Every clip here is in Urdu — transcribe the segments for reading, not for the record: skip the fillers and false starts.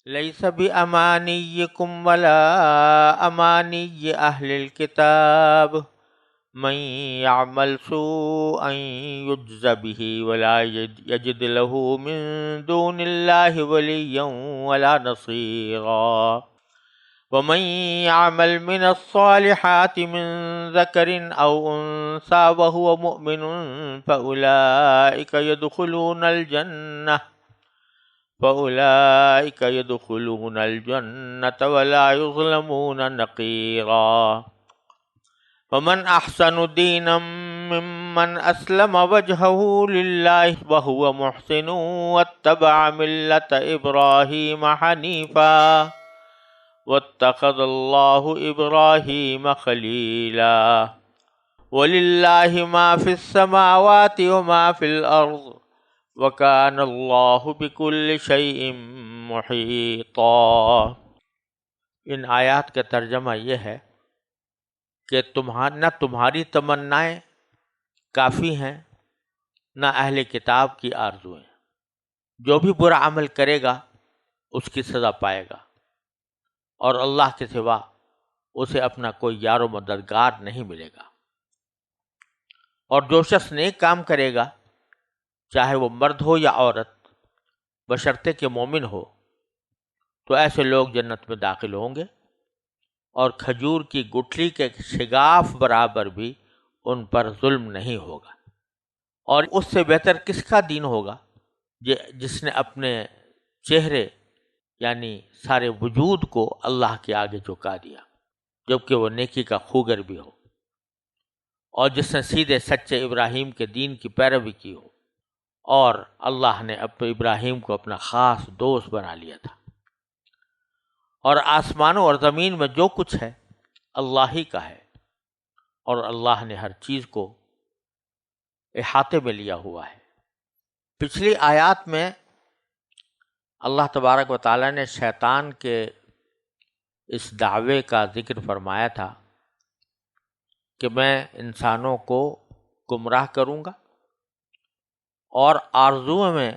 ليس بأمانيكم ولا أماني أهل الكتاب من يعمل سوءا يجز به ولا يجد له من دون الله وليا ولا نصيرا ومن يعمل من الصالحات من ذكر أو أنثى وهو مؤمن فأولئك يدخلون الجنة ولا يظلمون نقيرا ومن أحسن دينا ممن أسلم وجهه لله وهو محسن واتبع ملة إبراهيم حنيفا واتخذ الله إبراهيم خليلا ولله ما في السماوات وما في الأرض وَكَانَ اللَّهُ بِكُلِّ شَيْءٍ مُحِيطًا۔ ان آیات کا ترجمہ یہ ہے کہ نہ تمہاری تمنائیں کافی ہیں نہ اہل کتاب کی آرزویں۔ جو بھی برا عمل کرے گا اس کی سزا پائے گا، اور اللہ کے سوا اسے اپنا کوئی یار و مددگار نہیں ملے گا۔ اور جو شخص نیک کام کرے گا، چاہے وہ مرد ہو یا عورت، بشرطے کہ مومن ہو، تو ایسے لوگ جنت میں داخل ہوں گے، اور کھجور کی گٹھلی کے شگاف برابر بھی ان پر ظلم نہیں ہوگا۔ اور اس سے بہتر کس کا دین ہوگا جس نے اپنے چہرے یعنی سارے وجود کو اللہ کے آگے جھکا دیا، جبکہ وہ نیکی کا خوگر بھی ہو، اور جس نے سیدھے سچے ابراہیم کے دین کی پیروی کی ہو، اور اللہ نے ابراہیم کو اپنا خاص دوست بنا لیا تھا۔ اور آسمانوں اور زمین میں جو کچھ ہے اللہ ہی کا ہے، اور اللہ نے ہر چیز کو احاطے میں لیا ہوا ہے۔ پچھلی آیات میں اللہ تبارک و تعالیٰ نے شیطان کے اس دعوے کا ذکر فرمایا تھا کہ میں انسانوں کو گمراہ کروں گا اور آرزوؤں میں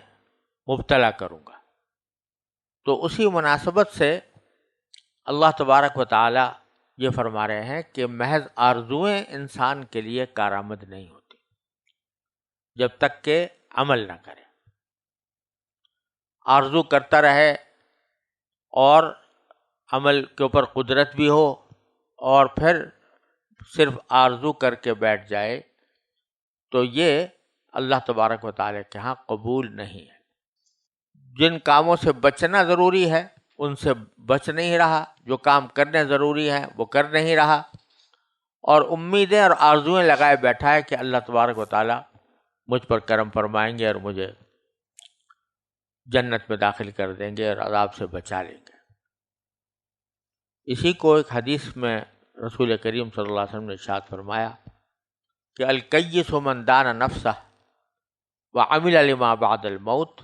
مبتلا کروں گا۔ تو اسی مناسبت سے اللہ تبارک و تعالی یہ فرما رہے ہیں کہ محض آرزوئیں انسان کے لیے کارآمد نہیں ہوتی جب تک کہ عمل نہ کرے۔ آرزو کرتا رہے اور عمل کے اوپر قدرت بھی ہو، اور پھر صرف آرزو کر کے بیٹھ جائے، تو یہ اللہ تبارک و تعالیٰ کے ہاں قبول نہیں ہے۔ جن کاموں سے بچنا ضروری ہے ان سے بچ نہیں رہا، جو کام کرنے ضروری ہے وہ کر نہیں رہا، اور امیدیں اور آرزویں لگائے بیٹھا ہے کہ اللہ تبارک و تعالیٰ مجھ پر کرم فرمائیں گے اور مجھے جنت میں داخل کر دیں گے اور عذاب سے بچا لیں گے۔ اسی کو ایک حدیث میں رسول کریم صلی اللہ علیہ وسلم نے ارشاد فرمایا کہ الکیس من دان نفسہ وعمل لما بعد الموت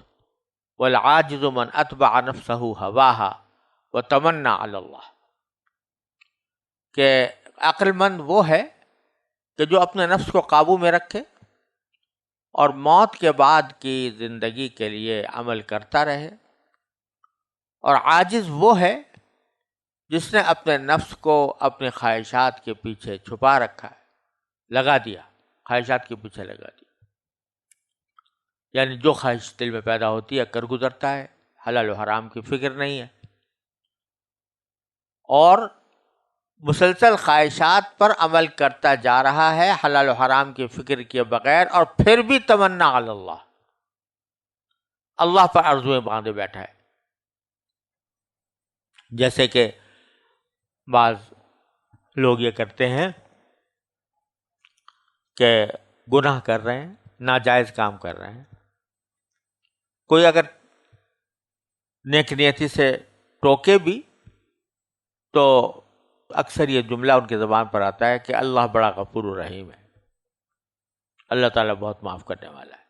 والعاجز من اتبع نفسہ ہواها وتمنى علی اللہ، کہ عقل مند وہ ہے کہ جو اپنے نفس کو قابو میں رکھے اور موت کے بعد کی زندگی کے لیے عمل کرتا رہے، اور عاجز وہ ہے جس نے اپنے نفس کو اپنے خواہشات کے پیچھے چھپا رکھا ہے، لگا دیا، خواہشات کے پیچھے لگا دیا، یعنی جو خواہش دل میں پیدا ہوتی ہے کر گزرتا ہے، حلال و حرام کی فکر نہیں ہے، اور مسلسل خواہشات پر عمل کرتا جا رہا ہے حلال و حرام کی فکر کیے بغیر، اور پھر بھی تمنا علی اللہ، اللہ پر آرزوئیں باندھے بیٹھا ہے۔ جیسے کہ بعض لوگ یہ کرتے ہیں کہ گناہ کر رہے ہیں، ناجائز کام کر رہے ہیں، کوئی اگر نیک نیتی سے ٹوکے بھی تو اکثر یہ جملہ ان کی زبان پر آتا ہے کہ اللہ بڑا غفور و رحیم ہے، اللہ تعالیٰ بہت معاف کرنے والا ہے،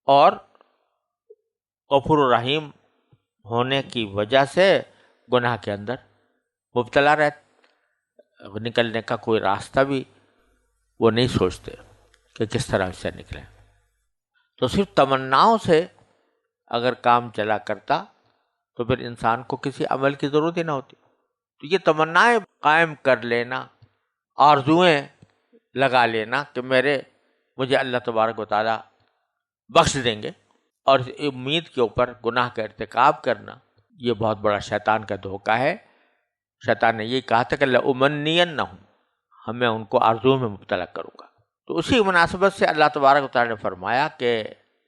اور غفور و رحیم ہونے کی وجہ سے گناہ کے اندر مبتلا رہتے، نکلنے کا کوئی راستہ بھی وہ نہیں سوچتے کہ کس طرح سے نکلیں۔ تو صرف تمناؤں سے اگر کام چلا کرتا تو پھر انسان کو کسی عمل کی ضرورت ہی نہ ہوتی۔ تو یہ تمنائیں قائم کر لینا، آرزوئیں لگا لینا کہ مجھے اللہ تبارک و تعالیٰ بخش دیں گے، اور اس امید کے اوپر گناہ کا ارتکاب کرنا، یہ بہت بڑا شیطان کا دھوکہ ہے۔ شیطان نے یہ کہا تھا کہ لَأُمَنِّيَنَّهُمْ، میں ان کو آرزوؤں میں مبتلا کروں گا۔ تو اسی مناسبت سے اللہ تبارک و تعالیٰ نے فرمایا کہ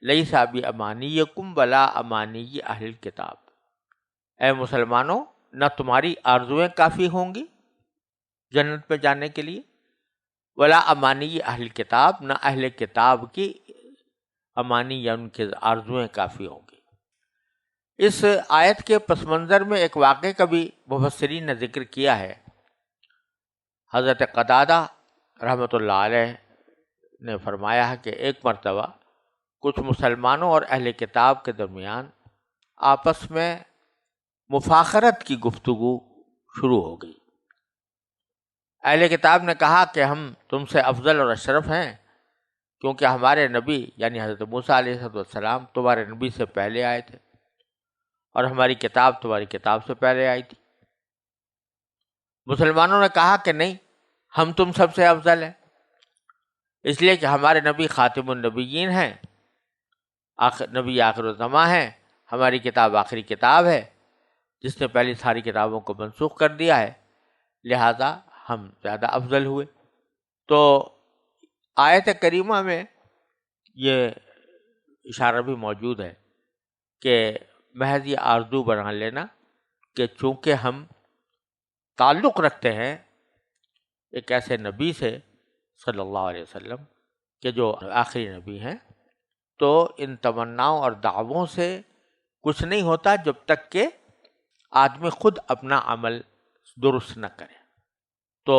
لَيْسَ بِأَمَانِيِّكُمْ وَلَا أَمَانِيِّ أَهْلِ الْكِتَابِ، اے مسلمانوں، نہ تمہاری آرزویں کافی ہوں گی جنت میں جانے کے لیے، ولا امانی اہل کتاب، نہ اہل کتاب کی امانی یا ان کے آرزویں کافی ہوں گی۔ اس آیت کے پس منظر میں ایک واقعے کا بھی مفسرین نے ذکر کیا ہے۔ حضرت قتادہ رحمۃ اللہ علیہ نے فرمایا ہے کہ ایک مرتبہ کچھ مسلمانوں اور اہل کتاب کے درمیان آپس میں مفاخرت کی گفتگو شروع ہو گئی۔ اہل کتاب نے کہا کہ ہم تم سے افضل اور اشرف ہیں، کیونکہ ہمارے نبی یعنی حضرت موسیٰ علیہ السلام تمہارے نبی سے پہلے آئے تھے، اور ہماری کتاب تمہاری کتاب سے پہلے آئی تھی۔ مسلمانوں نے کہا کہ نہیں، ہم تم سب سے افضل ہیں، اس لیے کہ ہمارے نبی خاتم النبیین ہیں، نبی آخر الزماں ہیں، ہماری کتاب آخری کتاب ہے جس نے پہلی ساری کتابوں کو منسوخ کر دیا ہے، لہذا ہم زیادہ افضل ہوئے۔ تو آیت کریمہ میں یہ اشارہ بھی موجود ہے کہ محض یہ آرزو بنا لینا کہ چونکہ ہم تعلق رکھتے ہیں ایک ایسے نبی سے صلی اللہ علیہ وسلم کہ جو آخری نبی ہیں، تو ان تمناؤں اور دعووں سے کچھ نہیں ہوتا جب تک کہ آدمی خود اپنا عمل درست نہ کرے۔ تو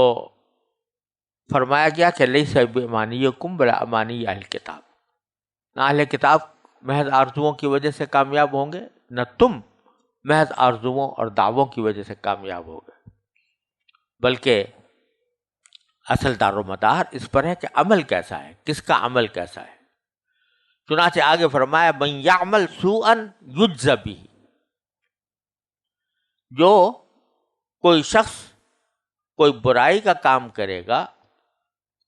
فرمایا گیا کہ لیس بامانیکم ولا امانی اہل کتاب، نہ اہل کتاب محض آرزوؤں کی وجہ سے کامیاب ہوں گے، نہ تم محض آرزوؤں اور دعووں کی وجہ سے کامیاب ہوگے، بلکہ اصل دار و مدار اس پر ہے کہ عمل کیسا ہے، کس کا عمل کیسا ہے۔ چنانچہ آگے فرمایا من یعمل سوءا یجز بہ، جو کوئی شخص کوئی برائی کا کام کرے گا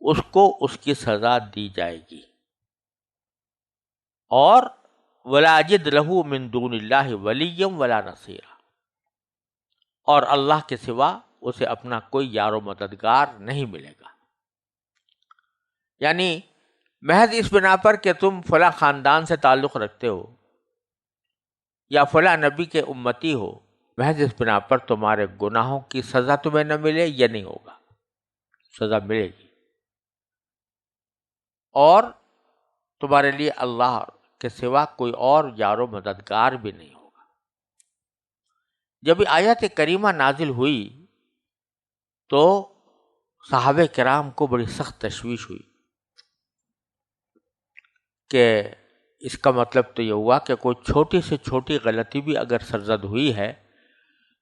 اس کو اس کی سزا دی جائے گی، اور ولا یجد لہ من دون اللہ ولیا ولا نصیرا، اور اللہ کے سوا اسے اپنا کوئی یار و مددگار نہیں ملے گا۔ یعنی محض اس بنا پر کہ تم فلاں خاندان سے تعلق رکھتے ہو یا فلاں نبی کے امتی ہو، محض اس بنا پر تمہارے گناہوں کی سزا تمہیں نہ ملے، یہ نہیں ہوگا، سزا ملے گی، اور تمہارے لیے اللہ کے سوا کوئی اور یار و مددگار بھی نہیں ہوگا۔ جب یہ آیت کریمہ نازل ہوئی تو صحابہ کرام کو بڑی سخت تشویش ہوئی کہ اس کا مطلب تو یہ ہوا کہ کوئی چھوٹی سے چھوٹی غلطی بھی اگر سرزد ہوئی ہے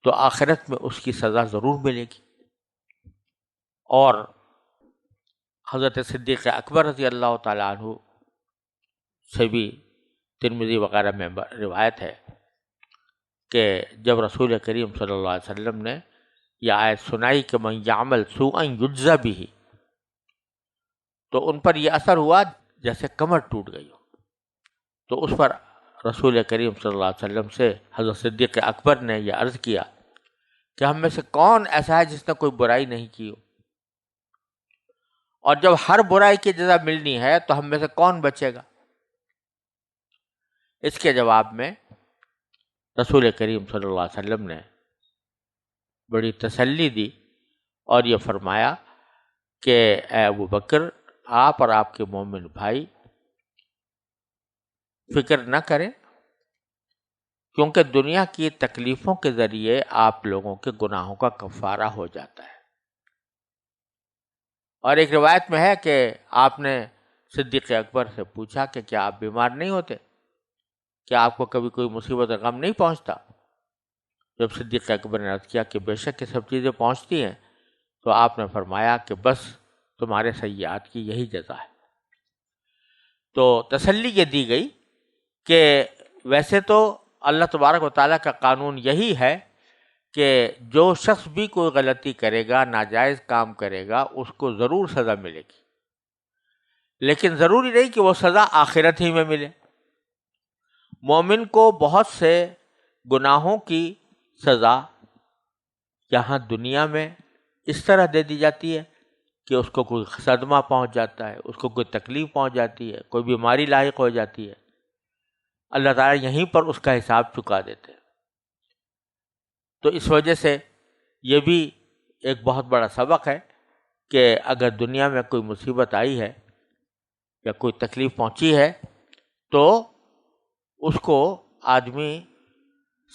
تو آخرت میں اس کی سزا ضرور ملے گی۔ اور حضرت صدیق اکبر رضی اللہ تعالیٰ عنہ سے بھی ترمذی وغیرہ میں روایت ہے کہ جب رسول کریم صلی اللہ علیہ وسلم نے یہ آیت سنائی کہ من یعمل سوءا یجز بہ، تو ان پر یہ اثر ہوا جیسے کمر ٹوٹ گئی ہو۔ تو اس پر رسول کریم صلی اللہ علیہ وسلم سے حضرت صدیق اکبر نے یہ عرض کیا کہ ہم میں سے کون ایسا ہے جس نے کوئی برائی نہیں کی ہو، اور جب ہر برائی کی جزا ملنی ہے تو ہم میں سے کون بچے گا۔ اس کے جواب میں رسول کریم صلی اللہ علیہ وسلم نے بڑی تسلی دی اور یہ فرمایا کہ اے ابو بکر، آپ اور آپ کے مومن بھائی فکر نہ کریں، کیونکہ دنیا کی تکلیفوں کے ذریعے آپ لوگوں کے گناہوں کا کفارہ ہو جاتا ہے۔ اور ایک روایت میں ہے کہ آپ نے صدیق اکبر سے پوچھا کہ کیا آپ بیمار نہیں ہوتے، کیا آپ کو کبھی کوئی مصیبت اور غم نہیں پہنچتا؟ جب صدیق اکبر نے عرض کیا کہ بے شک یہ سب چیزیں پہنچتی ہیں، تو آپ نے فرمایا کہ بس تمہارے سیئات کی یہی جزا ہے۔ تو تسلی یہ دی گئی کہ ویسے تو اللہ تبارک و تعالیٰ کا قانون یہی ہے کہ جو شخص بھی کوئی غلطی کرے گا، ناجائز کام کرے گا، اس کو ضرور سزا ملے گی، لیکن ضروری نہیں کہ وہ سزا آخرت ہی میں ملے۔ مومن کو بہت سے گناہوں کی سزا یہاں دنیا میں اس طرح دے دی جاتی ہے کہ اس کو کوئی صدمہ پہنچ جاتا ہے، اس کو کوئی تکلیف پہنچ جاتی ہے، کوئی بیماری لاحق ہو جاتی ہے، اللہ تعالیٰ یہیں پر اس کا حساب چکا دیتے ہیں۔ تو اس وجہ سے یہ بھی ایک بہت بڑا سبق ہے کہ اگر دنیا میں کوئی مصیبت آئی ہے یا کوئی تکلیف پہنچی ہے تو اس کو آدمی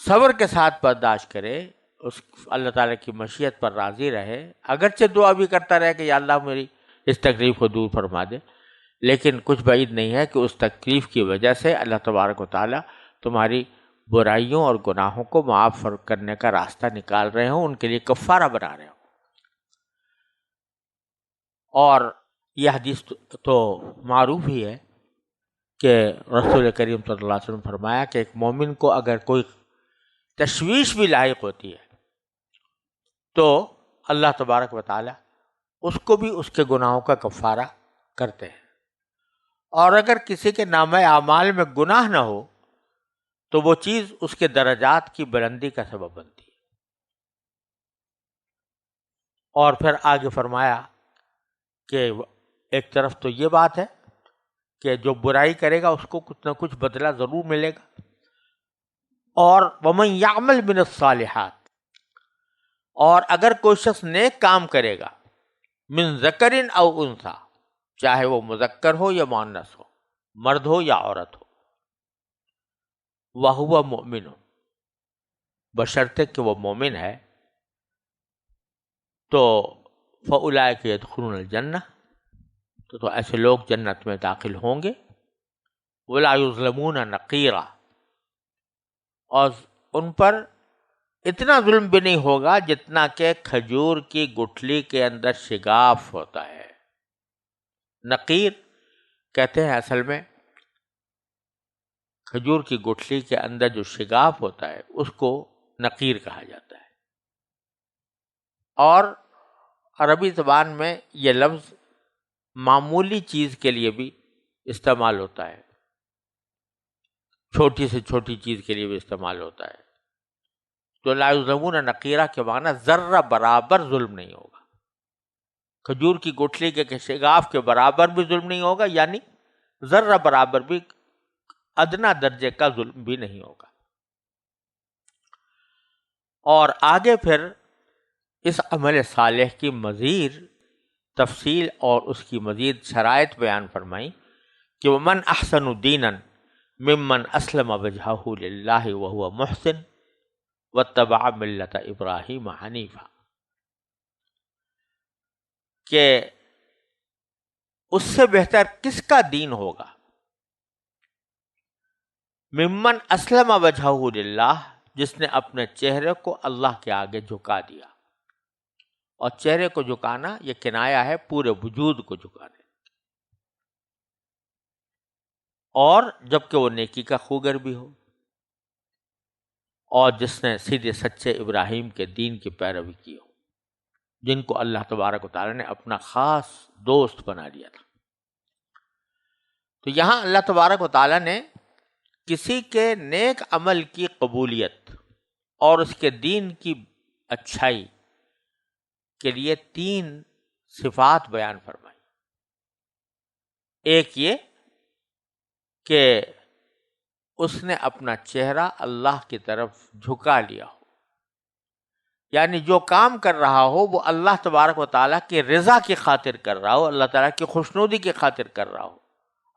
صبر کے ساتھ برداشت کرے، اس اللہ تعالیٰ کی مشیت پر راضی رہے، اگرچہ دعا بھی کرتا رہے کہ یا اللہ میری اس تکلیف کو دور فرما دے، لیکن کچھ بعید نہیں ہے کہ اس تکلیف کی وجہ سے اللہ تبارک و تعالیٰ تمہاری برائیوں اور گناہوں کو معاف کرنے کا راستہ نکال رہے ہوں، ان کے لیے کفارہ بنا رہے ہوں۔ اور یہ حدیث تو معروف ہی ہے کہ رسول کریم صلی اللہ علیہ وسلم فرمایا کہ ایک مومن کو اگر کوئی تشویش بھی لاحق ہوتی ہے تو اللہ تبارک و تعالیٰ اس کو بھی اس کے گناہوں کا کفارہ کرتے ہیں، اور اگر کسی کے نامہ اعمال میں گناہ نہ ہو تو وہ چیز اس کے درجات کی بلندی کا سبب بنتی ہے۔ اور پھر آگے فرمایا کہ ایک طرف تو یہ بات ہے کہ جو برائی کرے گا اس کو کچھ نہ کچھ بدلہ ضرور ملے گا، اور وَمَن يَعْمَلْ مِنَ الصَّالِحَاتِ، اور اگر کوئی شخص نیک کام کرے گا، من ذکر او انثی، چاہے وہ مذکر ہو یا مؤنث ہو، مرد ہو یا عورت ہو، وَهُوَ مُؤْمِنٌ، بشرطے کہ وہ مومن ہے، تو فَأُولَٰئِکَ يَدْخُلُونَ الْجَنَّةَ، تو ایسے لوگ جنت میں داخل ہوں گے، وَلَا يُظْلَمُونَ نَقِيرًا، اور ان پر اتنا ظلم بھی نہیں ہوگا جتنا کہ کھجور کی گٹھلی کے اندر شگاف ہوتا ہے۔ نقیر کہتے ہیں اصل میں کھجور کی گٹھلی کے اندر جو شگاف ہوتا ہے اس کو نقیر کہا جاتا ہے، اور عربی زبان میں یہ لفظ معمولی چیز کے لیے بھی استعمال ہوتا ہے، چھوٹی سے چھوٹی چیز کے لیے بھی استعمال ہوتا ہے۔ تو لا یظلمون نقیرہ کے معنی ذرہ برابر ظلم نہیں ہوگا، کھجور کی گٹھلی کے شگاف کے برابر بھی ظلم نہیں ہوگا، یعنی ذرہ برابر بھی ادنا درجے کا ظلم بھی نہیں ہوگا۔ اور آگے پھر اس عمل صالح کی مزید تفصیل اور اس کی مزید شرائط بیان فرمائی کہ وَمَنْ أَحْسَنُ دِينًا مِمَّنْ أَسْلَمَ وَجْهَهُ لِلَّهِ وَهُوَ مُحْسِنٌ وَاتَّبَعَ مِلَّةَ إِبْرَاهِيمَ حَنِيفًا، کہ اس سے بہتر کس کا دین ہوگا، ممن اسلم وجہہ للہ، جس نے اپنے چہرے کو اللہ کے آگے جھکا دیا، اور چہرے کو جھکانا یہ کنایا ہے پورے وجود کو جھکانے، اور جبکہ وہ نیکی کا خوگر بھی ہو، اور جس نے سیدھے سچے ابراہیم کے دین کی پیروی کی ہو، جن کو اللہ تبارک و تعالیٰ نے اپنا خاص دوست بنا لیا تھا۔ تو یہاں اللہ تبارک و تعالیٰ نے کسی کے نیک عمل کی قبولیت اور اس کے دین کی اچھائی کے لیے 3 صفات بیان فرمائی۔ ایک یہ کہ اس نے اپنا چہرہ اللہ کی طرف جھکا لیا ہو، یعنی جو کام کر رہا ہو وہ اللہ تبارک و تعالیٰ کی رضا کی خاطر کر رہا ہو، اللہ تعالیٰ کی خوشنودی کی خاطر کر رہا ہو،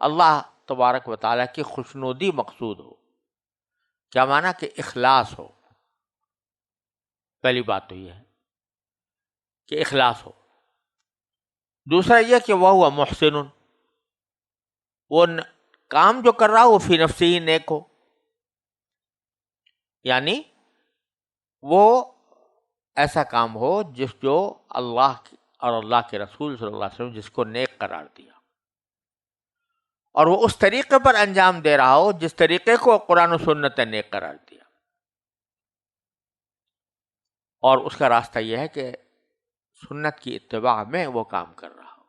اللہ تبارک و تعالیٰ کی خوشنودی مقصود ہو۔ کیا معنی کہ اخلاص ہو، پہلی بات تو یہ ہے کہ اخلاص ہو۔ دوسرا یہ کہ وہ محسن، وہ کام جو کر رہا ہو وہ فی نفسی ہی نیک ہو، یعنی وہ ایسا کام ہو جو اللہ اور اللہ کے رسول صلی اللہ علیہ وسلم جس کو نیک قرار دیا، اور وہ اس طریقے پر انجام دے رہا ہو جس طریقے کو قرآن و سنت نے نیک قرار دیا، اور اس کا راستہ یہ ہے کہ سنت کی اتباع میں وہ کام کر رہا ہو۔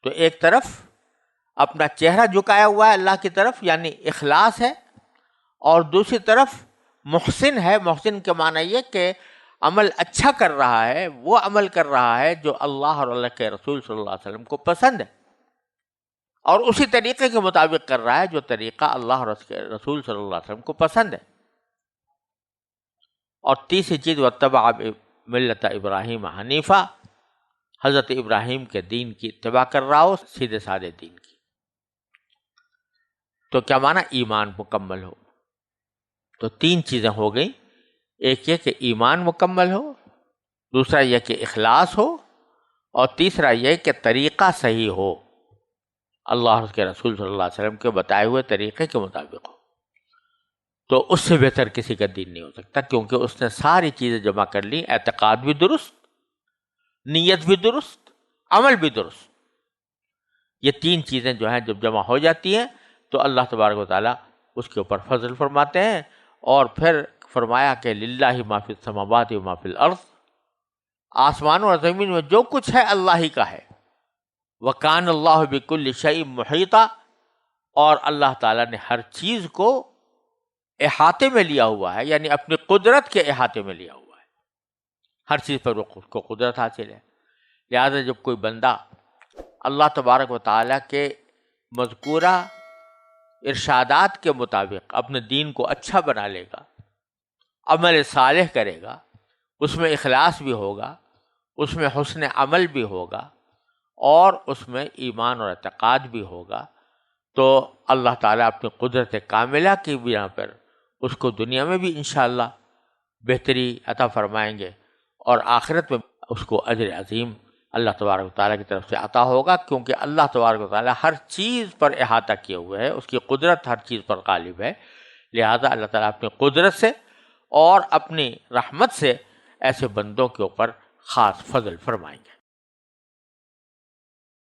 تو ایک طرف اپنا چہرہ جھکایا ہوا ہے اللہ کی طرف، یعنی اخلاص ہے، اور دوسری طرف محسن ہے۔ محسن کے معنی یہ کہ عمل اچھا کر رہا ہے، وہ عمل کر رہا ہے جو اللہ اور اللہ کے رسول صلی اللہ علیہ وسلم کو پسند ہے، اور اسی طریقے کے مطابق کر رہا ہے جو طریقہ اللہ اور اس کے رسول صلی اللہ علیہ وسلم کو پسند ہے۔ اور تیسری چیز واتبع ملت ابراہیم حنیفہ، حضرت ابراہیم کے دین کی اتباع کر رہا ہو، سیدھے سادے دین کی۔ تو کیا معنی؟ ایمان مکمل ہو۔ تو تین چیزیں ہو گئیں، ایک یہ کہ ایمان مکمل ہو، دوسرا یہ کہ اخلاص ہو، اور تیسرا یہ کہ طریقہ صحیح ہو، اللہ اور اس کے رسول صلی اللہ علیہ وسلم کے بتائے ہوئے طریقے کے مطابق ہو۔ تو اس سے بہتر کسی کا دین نہیں ہو سکتا، کیونکہ اس نے ساری چیزیں جمع کر لی، اعتقاد بھی درست، نیت بھی درست، عمل بھی درست۔ یہ تین چیزیں جو ہیں جب جمع ہو جاتی ہیں تو اللہ تبارک و تعالیٰ اس کے اوپر فضل فرماتے ہیں، اور پھر فرمایا کہ للہ ما فی السماوات و ما فی الارض، آسمانوں اور زمین میں جو کچھ ہے اللہ ہی کا ہے، وکان اللہ بکل شیء محیطا، اور اللہ تعالیٰ نے ہر چیز کو احاطے میں لیا ہوا ہے، یعنی اپنی قدرت کے احاطے میں لیا ہوا ہے، ہر چیز پر اس کو قدرت حاصل ہے۔ لہذا جب کوئی بندہ اللہ تبارک و تعالیٰ کے مذکورہ ارشادات کے مطابق اپنے دین کو اچھا بنا لے گا، عمل صالح کرے گا، اس میں اخلاص بھی ہوگا، اس میں حسن عمل بھی ہوگا، اور اس میں ایمان اور اعتقاد بھی ہوگا، تو اللہ تعالیٰ اپنی قدرت کاملہ کی بنا پر اس کو دنیا میں بھی انشاءاللہ بہتری عطا فرمائیں گے، اور آخرت میں اس کو اجر عظیم اللہ تبارک و تعالیٰ کی طرف سے عطا ہوگا، کیونکہ اللہ تبارک و تعالیٰ ہر چیز پر احاطہ کیے ہوئے ہے، اس کی قدرت ہر چیز پر غالب ہے۔ لہذا اللہ تعالیٰ اپنی قدرت سے اور اپنی رحمت سے ایسے بندوں کے اوپر خاص فضل فرمائیں گے۔